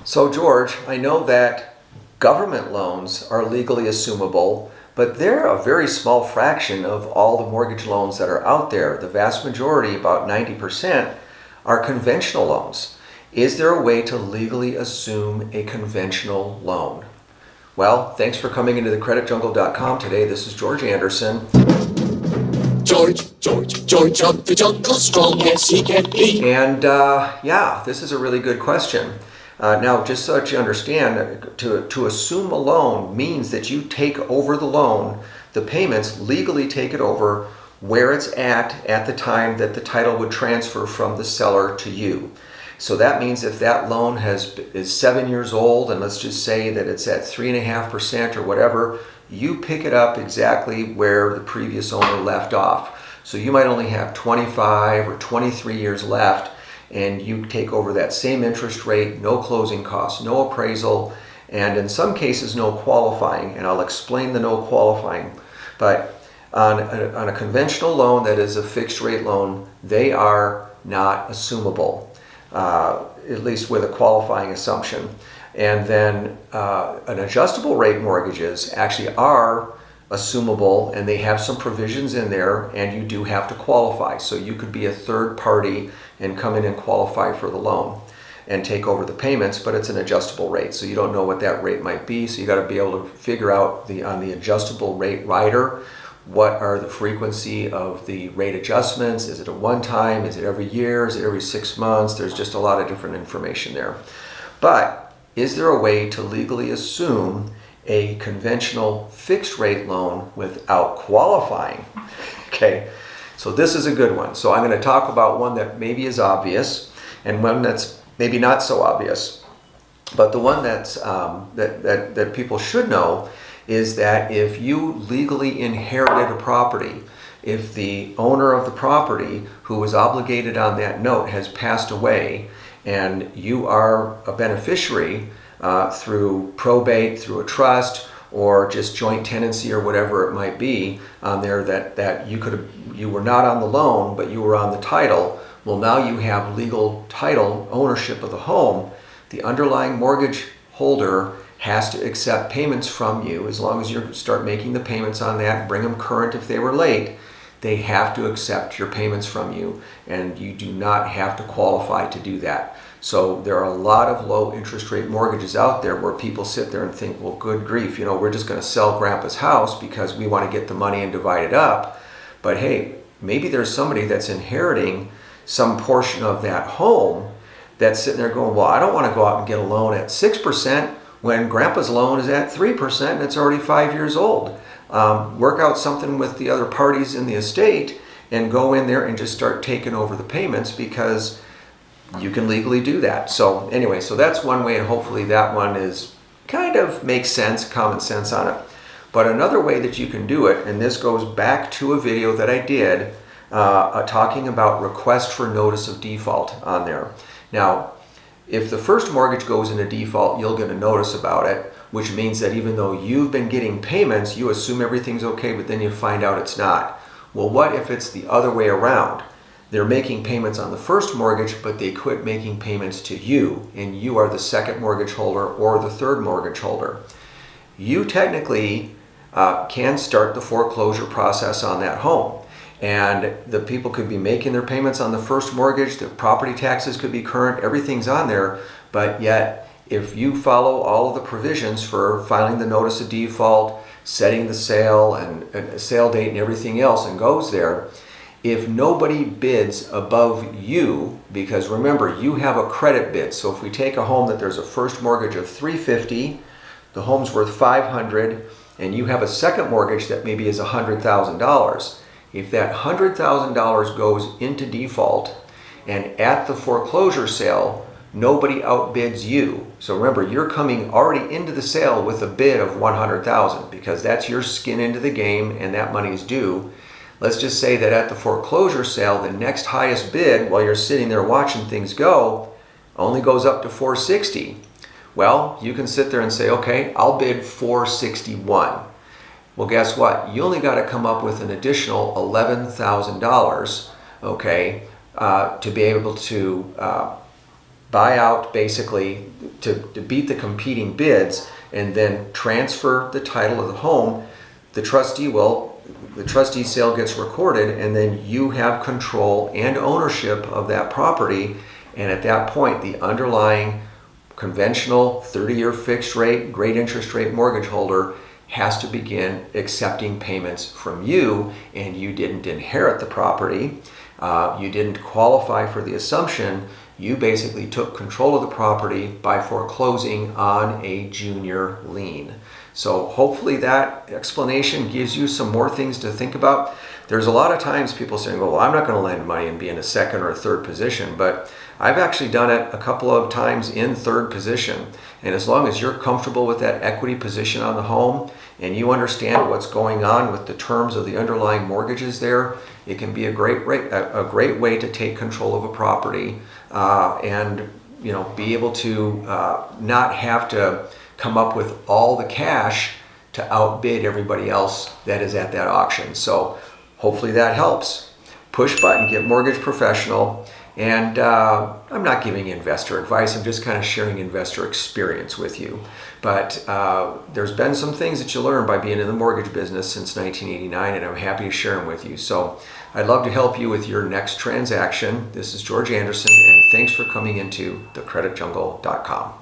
So George, I know that government loans are legally assumable, but they're a very small fraction of all the mortgage loans that are out there. The vast majority, about 90%, are conventional loans. Is there a way to legally assume a conventional loan? Well, thanks for coming into thecreditjungle.com today. This is George Anderson. George of the jungle, strong as he can be. And this is a really good question. Now, just so that you understand, to assume a loan means that you take over the loan, the payments, legally take it over where it's at the time that the title would transfer from the seller to you. So that means if that loan is 7 years old, and let's just say that it's at 3.5% or whatever, you pick it up exactly where the previous owner left off. So you might only have 25 or 23 years left, and you take over that same interest rate, no closing costs, no appraisal, and in some cases no qualifying, and I'll explain the no qualifying. But on a conventional loan that is a fixed rate loan, they are not assumable, at least with a qualifying assumption. And then an adjustable rate mortgages actually are assumable, and they have some provisions in there, and you do have to qualify. So you could be a third party and come in and qualify for the loan and take over the payments, but it's an adjustable rate, so you don't know what that rate might be. So you got to be able to figure out on the adjustable rate rider, what are the frequency of the rate adjustments? Is it a one-time? Is it every year? Is it every 6 months? There's just a lot of different information there. But is there a way to legally assume a conventional fixed rate loan without qualifying? Okay, so this is a good one. So I'm going to talk about one that maybe is obvious and one that's maybe not so obvious. But the one that's that people should know is that if you legally inherited a property, if the owner of the property who was obligated on that note has passed away and you are a beneficiary through probate, through a trust, or just joint tenancy or whatever it might be on there, that you were not on the loan but you were on the title. Well, now you have legal title ownership of the home. The underlying mortgage holder has to accept payments from you. As long as you start making the payments on that, bring them current if they were late, they have to accept your payments from you, and you do not have to qualify to do that. So there are a lot of low interest rate mortgages out there where people sit there and think, well, good grief, we're just going to sell grandpa's house because we want to get the money and divide it up. But hey, maybe there's somebody that's inheriting some portion of that home that's sitting there going, well, I don't want to go out and get a loan at 6% when grandpa's loan is at 3% and it's already 5 years old. Work out something with the other parties in the estate and go in there and just start taking over the payments, because you can legally do that. So anyway, so that's one way, and hopefully that one is kind of makes sense, common sense on it. But another way that you can do it, and this goes back to a video that I did talking about request for notice of default on there. Now, if the first mortgage goes into default, you'll get a notice about it, which means that even though you've been getting payments, you assume everything's okay, but then you find out it's not. Well, what if it's the other way around? They're making payments on the first mortgage, but they quit making payments to you, and you are the second mortgage holder or the third mortgage holder. You technically can start the foreclosure process on that home. And the people could be making their payments on the first mortgage, the property taxes could be current, everything's on there, but yet if you follow all of the provisions for filing the notice of default, setting the sale and a sale date and everything else and goes there, if nobody bids above you, because remember, you have a credit bid. So if we take a home that there's a first mortgage of $350,000, the home's worth $500,000, and you have a second mortgage that maybe is $100,000. If that $100,000 goes into default and at the foreclosure sale, nobody outbids you. So remember, you're coming already into the sale with a bid of $100,000 because that's your skin into the game and that money is due. Let's just say that at the foreclosure sale, the next highest bid while you're sitting there watching things go only goes up to $460,000. Well, you can sit there and say, okay, I'll bid $461,000. Well, guess what? You only got to come up with an additional $11,000, okay, to be able to buy out basically to beat the competing bids and then transfer the title of the home. The trustee sale gets recorded, and then you have control and ownership of that property. And at that point, the underlying conventional 30-year fixed rate, great interest rate mortgage holder has to begin accepting payments from you, and you didn't inherit the property. You didn't qualify for the assumption. You basically took control of the property by foreclosing on a junior lien. So hopefully that explanation gives you some more things to think about. There's a lot of times people saying, well, I'm not going to lend money and be in a second or a third position, but I've actually done it a couple of times in third position. And as long as you're comfortable with that equity position on the home and you understand what's going on with the terms of the underlying mortgages there, it can be a great way to take control of a property and be able to not have to come up with all the cash to outbid everybody else that is at that auction. So hopefully that helps. Push button, get mortgage professional. And I'm not giving investor advice, I'm just kind of sharing investor experience with you. But there's been some things that you learn by being in the mortgage business since 1989, and I'm happy to share them with you. So I'd love to help you with your next transaction. This is George Anderson, and thanks for coming into thecreditjungle.com.